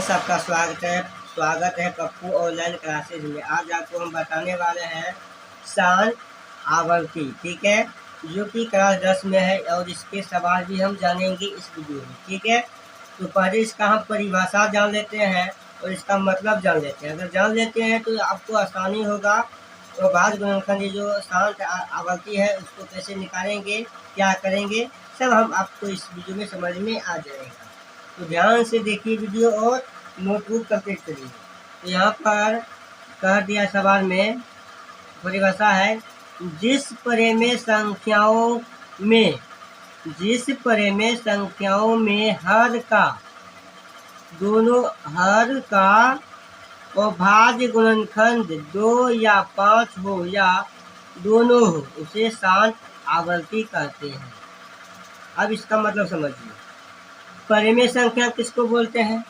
Friends, आपका स्वागत है पप्पू ऑनलाइन क्लासेज में। आज आपको हम बताने वाले हैं शांत आवर्ती, ठीक है, जो कि क्लास 10 में है और इसके सवाल भी हम जानेंगे इस वीडियो में, ठीक है। तो पहले इसका हम परिभाषा जान लेते हैं और इसका मतलब जान लेते हैं। अगर जान लेते हैं तो आपको आसानी होगा। तो भाज्य गुणनखंड जो शांत आवर्ती है उसको कैसे निकालेंगे, क्या करेंगे, सब हम आपको इस वीडियो में समझ में आ जाएगा। तो ध्यान से देखिए वीडियो और नोटबुक कंप्लीट करिए। तो यहाँ पर कह दिया सवाल में परिभाषा है, जिस परिमेय संख्याओं में हर का अभाज्य गुणनखंड 2 या 5 हो या दोनों हो, उसे शांत आवर्ती कहते हैं। अब इसका मतलब समझिए। परिमेय संख्या किसको बोलते हैं?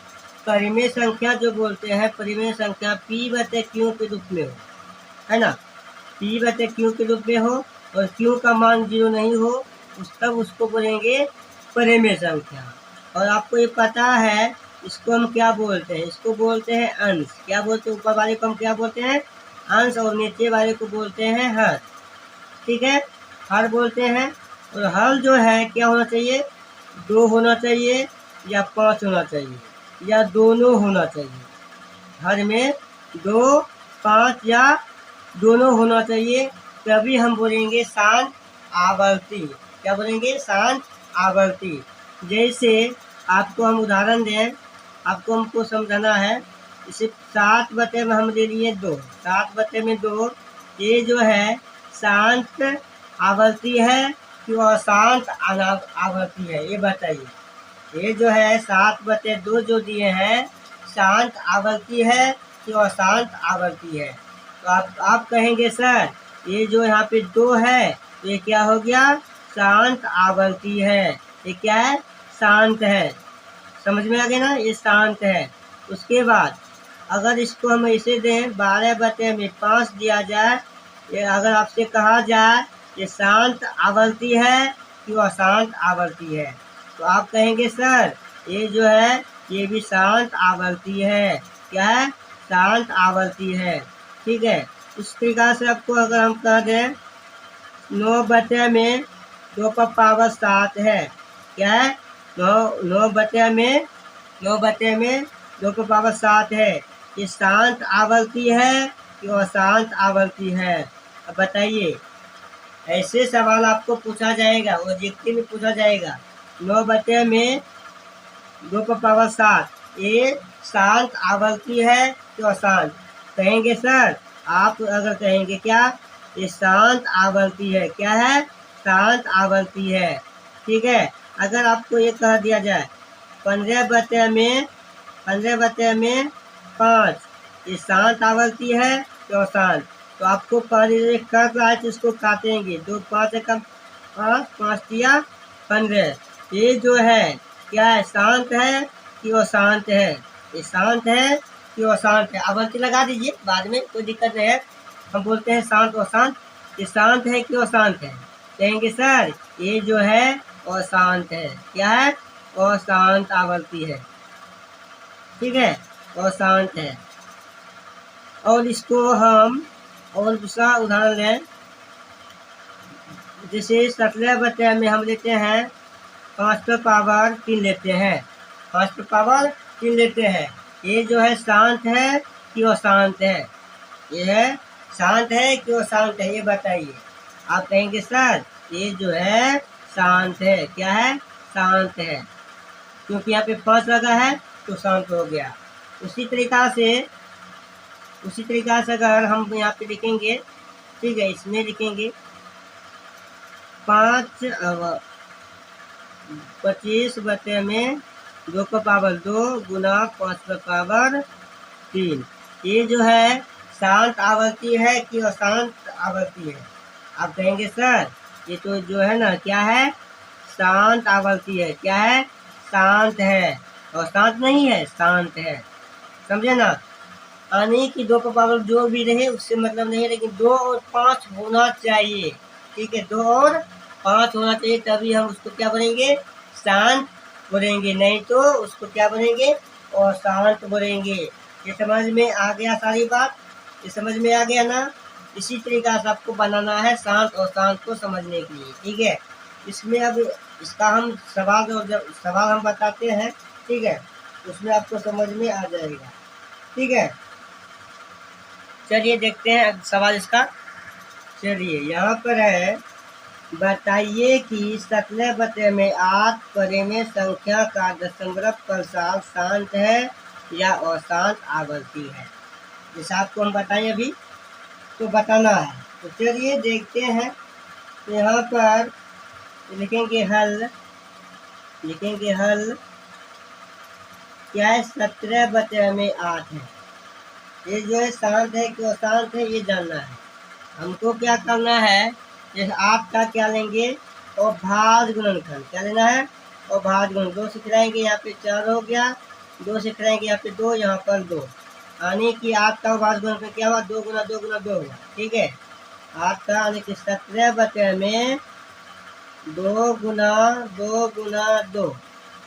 परिमेय संख्या जो बोलते हैं, परिमेय संख्या P/Q के रूप में हो, है ना। P/Q के रूप में हो और Q का मान 0 नहीं हो, तब उसको बोलेंगे परिमेय संख्या। और आपको ये पता है इसको हम क्या बोलते हैं? इसको बोलते हैं अंश। क्या बोलते हैं? ऊपर वाले को हम क्या बोलते हैं? अंश, और नीचे वाले को बोलते हैं हर, ठीक है। हर बोलते हैं। और हर जो है क्या होना चाहिए? 2 होना चाहिए या 5 होना चाहिए या दोनों होना चाहिए। हर में 2, 5 या दोनों होना चाहिए, तभी हम बोलेंगे शांत आवर्ती। क्या बोलेंगे? शांत आवर्ती। जैसे आपको हम उदाहरण दें, आपको हमको समझाना है। इसे 7/2 में हम ले लिए 2, 7/2 ये जो है शांत आवर्ती है कि अशांत आवर्ती है, ये बताइए। ये जो है 7/2 जो दिए हैं, शांत आवर्ती है कि अशांत आवर्ती है? तो आप कहेंगे सर ये जो यहाँ पे 2 है तो ये क्या हो गया? शांत आवर्ती है। ये क्या है? शांत है। समझ में आ गया ना? ये शांत है। उसके बाद अगर इसको हम इसे दें 12/5 दिया जाए, ये अगर आपसे कहा जाए ये शांत आवर्ती है कि अशांत आवर्ती है, तो आप कहेंगे सर ये जो है ये भी शांत आवर्ती है। क्या है? शांत आवर्ती है, ठीक है। इस प्रकार से आपको अगर हम कह दें 9/2 है, क्या है? 9/2 है, ये शांत आवर्ती है कि अशांत आवर्ती है? अब बताइए। ऐसे सवाल आपको पूछा जाएगा, ऑब्जेक्टिव में पूछा जाएगा। 9/2 ये शांत आवर्ती है कि अशांत? कहेंगे सर, आप अगर कहेंगे क्या ये शांत आवर्ती है, क्या है? शांत आवर्ती है, ठीक है। अगर आपको ये कह दिया जाए 15/5 ये शांत आवर्ती है कि अशांत? तो आपको पहले कट रहा है तो इसको काटेंगे। 2 5 कम 5 5 या 15। ये जो है क्या है? शांत है कि अशांत है? ये शांत है कि अशांत है? आवर्ती लगा दीजिए, बाद में कोई दिक्कत नहीं है। हम बोलते हैं शांत अशांत। ये शांत है कि अशांत है? कहेंगे सर ये जो है अशांत है। क्या है? अशांत आवर्ती है, ठीक है, अशांत है। और इसको हम और दूसरा उदाहरण लें। जैसे 17/2 में हम लेते हैं 5/3 लेते हैं, 5/3 लेते हैं। ये जो है शांत है कि अशांत है? ये है शांत है कि अशांत है? ये बताइए। आप कहेंगे सर ये जो है शांत है। क्या है? शांत है, क्योंकि यहाँ पे 5 लगा है तो शांत हो गया। उसी तरीका से अगर हम यहाँ पे लिखेंगे, ठीक है, इसमें लिखेंगे 25/2 गुना 5/3। ये जो है शांत आवर्ती है कि अशांत आवर्ती है? आप कहेंगे सर ये तो जो है ना, क्या है? शांत आवर्ती है। क्या है? शांत है, और शांत नहीं है, शांत है। समझे ना? यानी कि 2 जो भी रहे उससे मतलब नहीं है, लेकिन 2 और 5 होना चाहिए, ठीक है। 2 और 5 होना चाहिए, तभी हम उसको क्या बोलेंगे? शांत बोलेंगे, नहीं तो उसको क्या बोलेंगे? और शांत बोलेंगे। ये समझ में आ गया सारी बात? ये समझ में आ गया ना? इसी तरीका से आपको बनाना है शांत और शांत को समझने के लिए, ठीक है। इसमें अब इसका हम सवाल और जब सवाल हम बताते हैं, ठीक है, उसमें आपको समझ में आ जाएगा, ठीक है। चलिए देखते हैं सवाल इसका। चलिए यहाँ पर है, बताइए कि 17 में 8 परे में संख्या का दशमलव प्रसार शांत है या अशांत आवृत्ति है। जैसे आपको हम बताएं अभी, तो बताना है। तो चलिए देखते हैं। तो यहाँ पर लिखेंगे हल, लिखेंगे हल क्या है, 17 में 8 है। ये जो है शांत है कि अशांत है, ये जानना है हमको। क्या करना है, जैसे 8 का क्या लेंगे, और भाज गुणनखंड क्या लेना है, और भाज गुण 2 से कराएंगे, यहाँ पे 4 हो गया, 2 से कराएंगे, यहाँ पे 2, यहाँ पर 2, यानी कि 8 का भाज गुणनखंड क्या हुआ, 2 गुना 2 गुना 2 हुआ, ठीक है। 8 का यानी कि 17 में 2 गुना 2 गुना 2,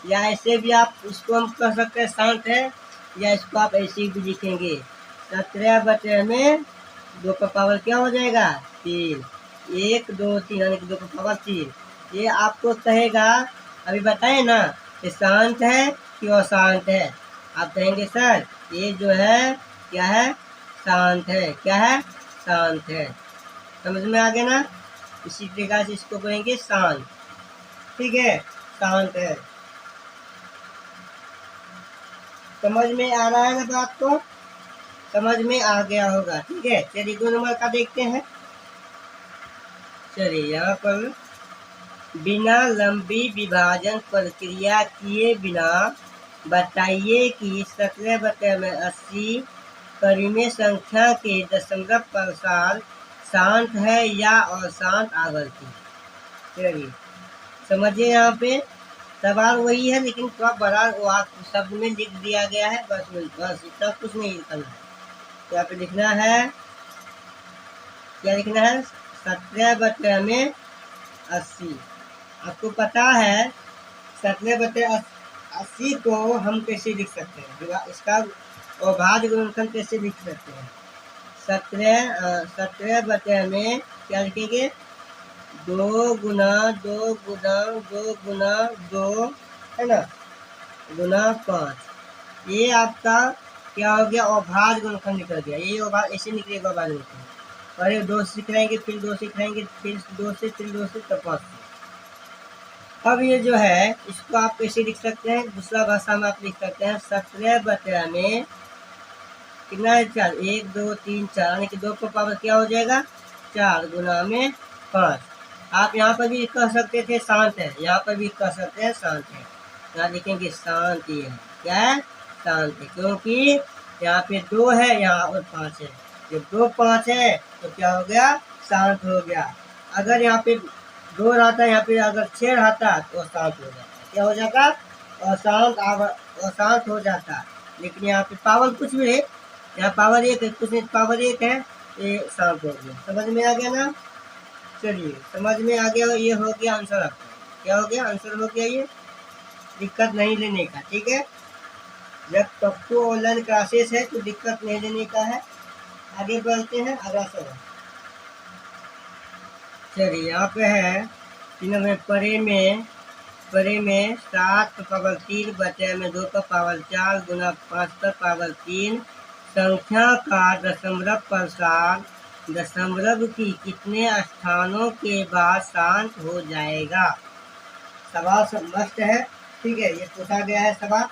या ऐसे भी आप इसको हम कह सकते हैं शांत है, या इसको आप ऐसे भी लिखेंगे 17 में 2 का पावर क्या हो जाएगा, 3, 1 2 3, यानी कि 2 का पावर 3। ये आपको कहेगा, अभी बताए ना, ये शांत है कि अशांत है। आप कहेंगे सर ये जो है क्या है, शांत है। क्या है, शांत है। समझ में आ गया ना? इसी प्रकार से इसको कहेंगे शांत, ठीक है, शांत है। समझ में आ रहा है ना बात को? समझ में आ गया होगा, ठीक है। चलिए 2 नंबर का देखते हैं। चलिए यहाँ पर, बिना लंबी विभाजन प्रक्रिया किए बिना बताइए कि 17 में 80 परिमेय संख्या के दशमलव प्रसार शांत है या अशांत आवृत्ति। चलिए समझिए, यहाँ पे सवाल वही है, लेकिन थोड़ा बड़ा शब्द में लिख दिया गया है, बस इतना कुछ नहीं करना है। तो यहाँ पे लिखना है, क्या लिखना है, 17 में 80। आपको पता है 17/80 को हम कैसे लिख सकते हैं, इसका अभाज्य गुणनखंड कैसे लिख सकते हैं। 17 में क्या लिखेंगे, 2 गुना 2 गुना 2 गुना 2, है ना, गुना 5। ये आपका क्या हो गया, अभाज्य गुणनखंड निकल गया। ये ऐसे निकलेगा अभाज्य गुणनखंड। पहले 2 से सिखाएंगे, फिर 2 से सिखाएंगे, फिर 2 से, फिर 2 से, तब 5 से। अब ये जो है इसको आप कैसे लिख सकते हैं, दूसरा भाषा में आप लिख सकते हैं 17 में कितना है, 4, 1 2 3 4, यानी कि 2 का पावर क्या हो जाएगा, 4 गुना में 5। आप यहाँ पर भी कह सकते थे शांत है, यहाँ पर भी कह सकते हैं शांत है। यहाँ लिखेंगे शांत ही है। क्या है, शांत है, क्योंकि यहाँ पे 2 है, यहाँ और 5 है। जब 2 5 है तो क्या हो गया, शांत हो गया। अगर यहाँ पे 2 रहता, यहाँ पे अगर 6 रहता तो अशांत हो जाता। क्या हो जाता, अशांत हो जाता। लेकिन यहाँ पे पावर कुछ भी है, यहाँ पावर 1 है, कुछ नहीं, पावर 1 है, ये शांत हो गया। समझ में आ गया ना? चलिए समझ में आ गया, ये हो गया आंसर आपका। क्या हो गया, आंसर हो गया ये। दिक्कत नहीं लेने का, ठीक है। जब सबको ऑनलाइन क्लासेस है तो दिक्कत नहीं लेने का है। आगे बढ़ते हैं, अगला सवाल। चलिए यहाँ पे है 3 में परे में 7 का पावर 3 बचे में 2 का पावर 4 गुना 5 का पावर 3 संख्या का दशमलव प्रसार दशमलव की कितने स्थानों के बाद शांत हो जाएगा। सवाल सब मस्त है, ठीक है, ये पूछा गया है सवाल।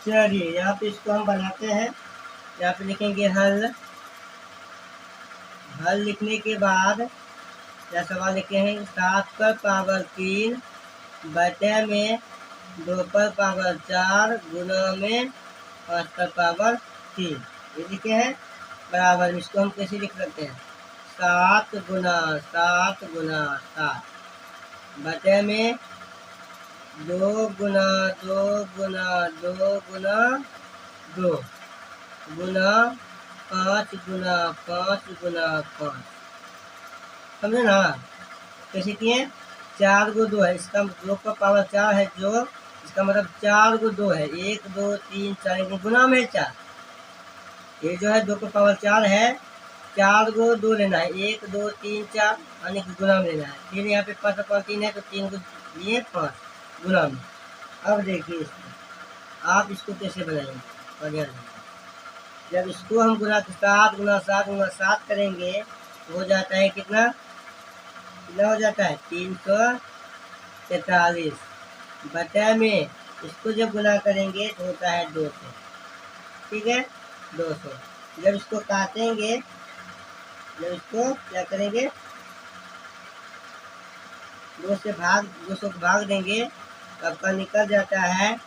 चलिए यहाँ पे इसको हम बनाते हैं। यहाँ पे लिखेंगे हल। हल लिखने के बाद क्या सवाल लिखे हैं, 7 पर पावर 3 बटे में 2 पर पावर 4 गुना में 5 पर पावर 3, ये लिखे हैं बराबर। इसको हम कैसे लिख सकते हैं, 7 गुना 7 बटे में 2 गुना 2 गुना 2 गुना 2 गुना 5 गुना 5 गुना 5। समझे ना कैसे किए, 4 को 2 है, इसका 2 का पावर 4 है जो इसका मतलब 4 को 2 है, 1 2 3 4, लेकिन गुना में 4, ये जो है 2 को पावर 4 है, 4 को 2 लेना है, 1 2 3 4 यानी कि गुना में लेना है। फिर यहाँ पे 5 पावर 3 है तो 3 को लिए 5 गुना में। अब देखिए इसको, आप इसको कैसे बनाएंगे, बढ़िया रहेगा। जब इसको हम गुना 7 गुना 7 गुना 7 करेंगे तो हो जाता है कितना, कितना हो जाता है 343 बटा में इसको जब गुना करेंगे तो होता है 200, ठीक है 200। जब इसको काटेंगे, जब इसको क्या करेंगे 200 को भाग देंगे तो आपका निकल जाता है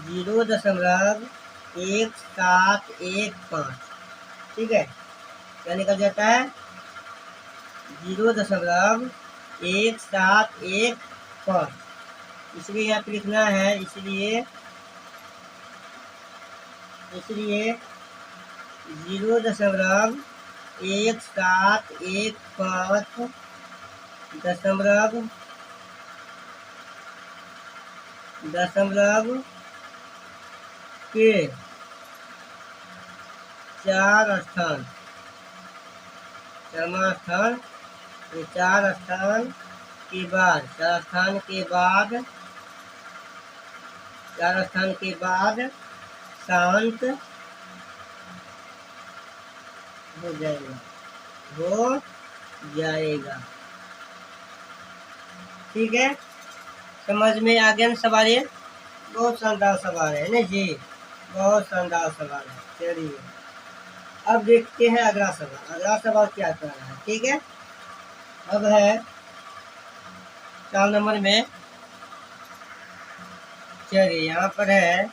0.1715, ठीक है, क्या निकल जाता है 0.1715, इसलिए यहाँ पे लिखना है, इसलिए 0.1715 दशमलव के 4 स्थान, 4वां स्थान, 4 स्थान के बाद, 4 स्थान के बाद शांत हो जाएगा, ठीक है। समझ में आ गया ना सवाल, ये बहुत शानदार सवाल है ना जी, बहुत शानदार सवाल है। चलिए अब देखते हैं अगला सवाल, अगला सवाल क्या कर रहा है, ठीक है। अब है 4 नंबर में, चलिए यहाँ पर है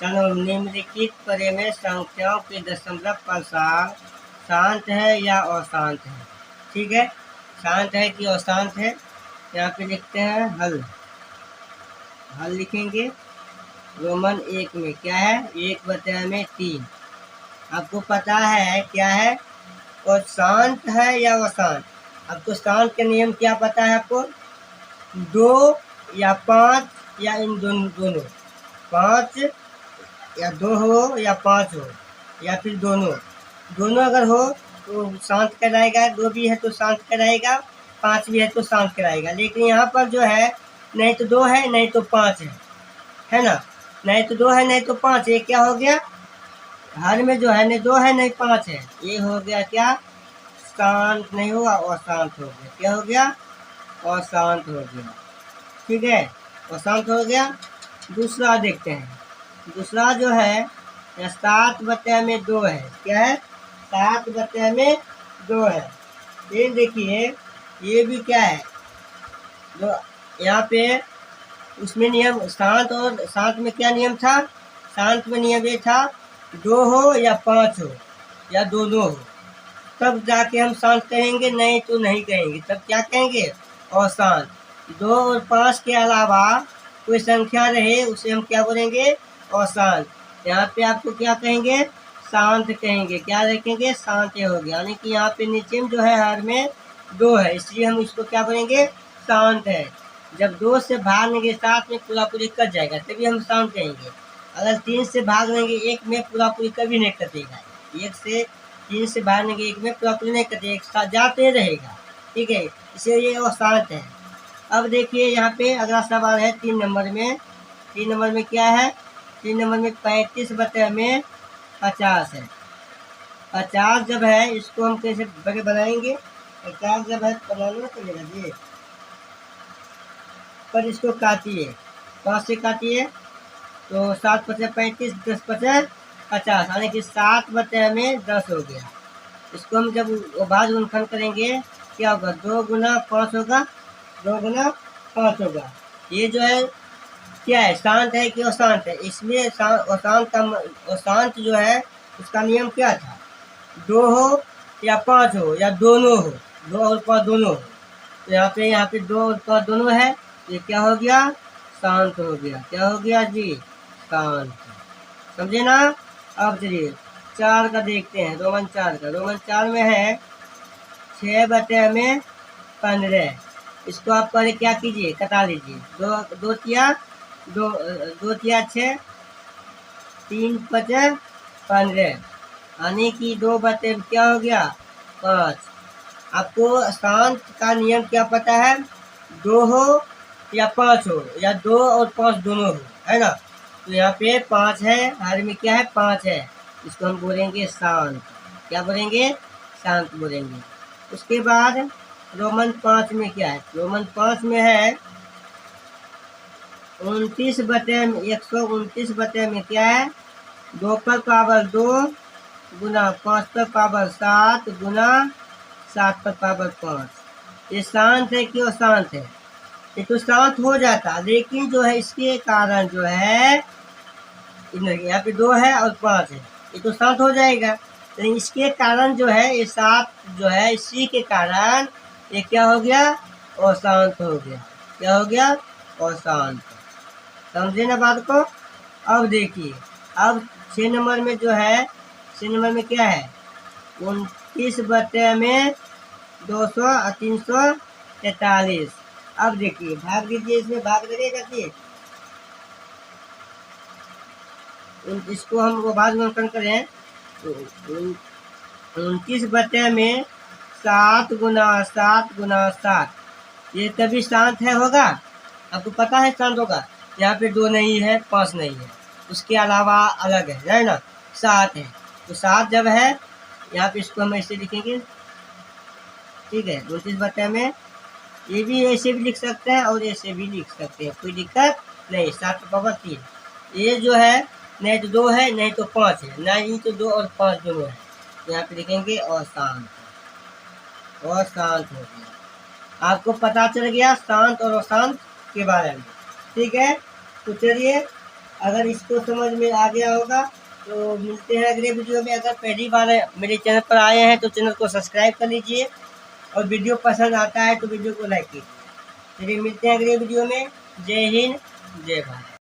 4 नंबर, निम्नलिखित परे में संख्याओं के दशमलव प्रसार शांत है या अशांत है, ठीक है, शांत है कि अशांत है। यहाँ पे लिखते हैं हल, हल लिखेंगे रोमन 1 में क्या है, 1/3। आपको पता है क्या है, और शांत है या अशांत। आपको शांत के नियम क्या पता है, आपको 2 या 5 या इन दोनों 5 या 2 हो या 5 हो या फिर दोनों अगर हो तो शांत कराएगा, 2 भी है तो शांत कराएगा, 5 भी है तो शांत कराएगा। लेकिन यहाँ पर जो है नहीं तो 2 है नहीं तो 5 है ना, नहीं तो 2 है नहीं तो 5, ये क्या हो गया, हर में जो है नहीं 2 है नहीं 5 है, ये हो गया क्या, शांत नहीं हुआ, अशांत हो गया, क्या हो गया, अशांत हो गया, ठीक है, अशांत हो गया। दूसरा देखते हैं, दूसरा जो है 7/2 है, क्या है 7/2 है। ये देखिए ये भी क्या है, जो यहाँ पे उसमें नियम शांत, और शांत में क्या नियम था, शांत में नियम ये था 2 हो या 5 हो या दोनों हो, तब जाके हम शांत कहेंगे, नहीं तो नहीं कहेंगे, तब क्या कहेंगे अशांत। 2 और 5 के अलावा कोई संख्या रहे उसे हम क्या बोलेंगे, अशांत। यहाँ पे आपको क्या कहेंगे, शांत कहेंगे, क्या रखेंगे, शांत हो गया, यानी कि यहाँ पे नीचे में जो है हर में 2 है, इसलिए हम इसको क्या बोलेंगे, शांत है। जब 2 से भाग लेंगे 7 में पूरा पूरी कट जाएगा, तभी हम शांत कहेंगे। अगर 3 से भाग लेंगे 1 में पूरा पूरी कभी नहीं कटेगा, 1 से 3 से भाग लेंगे 1 में पूरा पूरी नहीं कटेगा, एक साथ जाते रहेगा, ठीक है, इसलिए ये अशांत है। अब देखिए यहाँ पे अगला सवाल है 3 नंबर में, 3 नंबर में क्या है, 3 नंबर में 35/50 है। 50 जब है इसको हम कैसे बड़े बनाएंगे, 50 जब है बनाना पड़ेगा जी, पर इसको काटिए, 5 से काटिए तो 7×5 35, 10×5 50, यानी कि 7/10 हो गया। इसको हम जब भाज गुणनखंड करेंगे क्या होगा, 2 गुना 5 होगा, 2 गुना 5 होगा। ये जो है क्या है, शांत है कि अशांत है, इसमें अशांत जो है उसका नियम क्या था, 2 हो या 5 हो या दोनों हो, 2 और 5 दोनों हो। तो यहाँ पे 2 और 5 दोनों है, ये क्या हो गया, शांत हो गया, क्या हो गया जी, शांत, समझे ना। अब चलिए 4 का देखते हैं, रोमन 4 का, रोमन 4 में है 6/15। इसको आप पहले क्या कीजिए, कटा लीजिए, 2 3 दो दो तिया 6, 3 5 15, यानी कि 2 बटे क्या हो गया 5। आपको शांत का नियम क्या पता है, 2 हो या 5 हो, या 2 और 5 दोनों हो, है ना। तो यहाँ पे 5 है, हर में क्या है 5 है, इसको हम बोलेंगे शांत। क्या बोलेंगे, शांत बोलेंगे। उसके बाद रोमन 5 में क्या है, रोमन 5 में है 29 बटे 129 बटे में क्या है 2 पर पावर 2 गुना 5 पर पावर 7 गुना 7 पर पावर 5। ये शांत है क्यों शांत है, ये तो शांत हो जाता, लेकिन जो है इसके कारण जो है यहाँ पे 2 है और 5 है, ये तो शांत हो जाएगा, लेकिन इसके कारण जो है ये 7 जो है इसी के कारण ये क्या हो गया अशांत हो गया। क्या हो गया अशांत। समझे ना बात को। अब देखिए, अब 6 नंबर में जो है 6 नंबर में क्या है 29 बटे में 200 और 343। अब देखिए भाग दीजिए, इसमें भाग दीजिए देखिए, इसको हम वो भाग अंकन करें तो 29 बटे में 7 गुना 7 गुना 7, ये तभी शांत है होगा, आपको पता है शांत होगा। यहाँ पे 2 नहीं है 5 नहीं है, उसके अलावा अलग है ना 7 है, तो 7 जब है यहाँ पे इसको हम ऐसे लिखेंगे, ठीक है 29 बटे में, ये भी ऐसे भी लिख सकते हैं और ऐसे भी लिख सकते हैं, कोई दिक्कत नहीं। 7 पावर 3, ये जो है नहीं तो 2 है नहीं तो 5 है, नहीं तो 2 और 5 दोनों है, यहाँ पे लिखेंगे अशांत। अशांत हो गया, आपको पता चल गया शांत और अशांत के बारे में, ठीक है। तो चलिए, अगर इसको समझ में आ गया होगा तो मिलते हैं अगले वीडियो में। अगर पहली बार मेरे चैनल पर आए हैं तो चैनल को सब्सक्राइब कर लीजिए, और वीडियो पसंद आता है तो वीडियो को लाइक कीजिए। चलिए मिलते हैं अगले वीडियो में। जय हिंद, जय भारत।